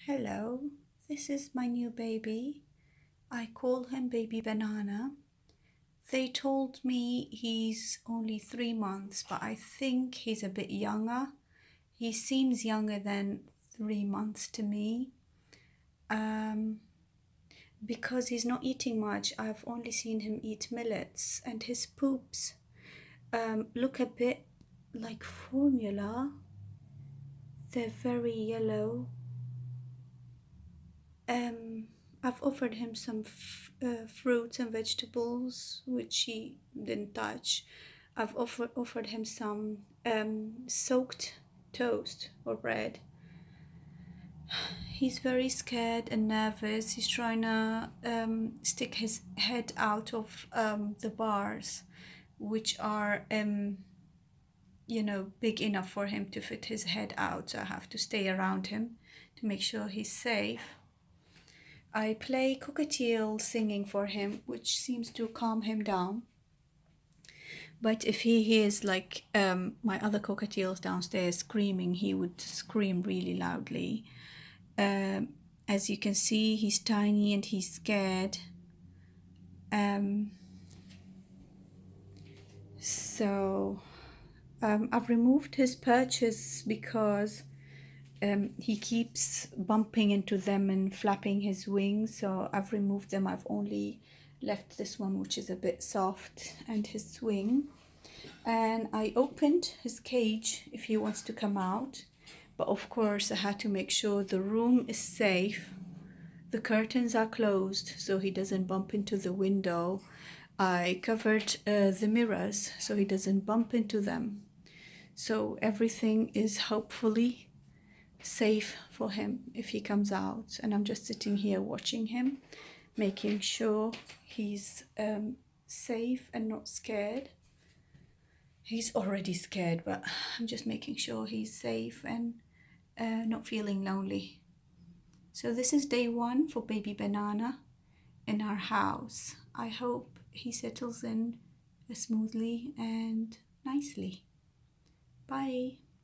Hello, this is my new baby. I call him Baby Banana. They told me he's only 3 months, but I think he's a bit younger. He seems younger than 3 months to me. Because he's not eating much, I've only seen him eat millets, and his poops look a bit like formula. They're very yellow. I've offered him some fruits and vegetables, which he didn't touch. I've offered him some soaked toast or bread. He's very scared and nervous. He's trying to stick his head out of the bars, which are big enough for him to fit his head out. So I have to stay around him to make sure he's safe. I play Cockatiel singing for him, which seems to calm him down. But if he hears like my other cockatiels downstairs screaming, he would scream really loudly. As you can see, he's tiny and he's scared. I've removed his perches because he keeps bumping into them and flapping his wings, so I've removed them. I've only left this one, which is a bit soft, and his swing. And I opened his cage if he wants to come out, but of course I had to make sure the room is safe. The curtains are closed so he doesn't bump into the window. I covered the mirrors so he doesn't bump into them. So everything is hopefully safe for him if he comes out, and I'm just sitting here watching him, making sure he's safe and not scared. He's already scared, but I'm just making sure he's safe and not feeling lonely. So this is day 1 for Baby Banana in our house. I hope he settles in smoothly and nicely. Bye.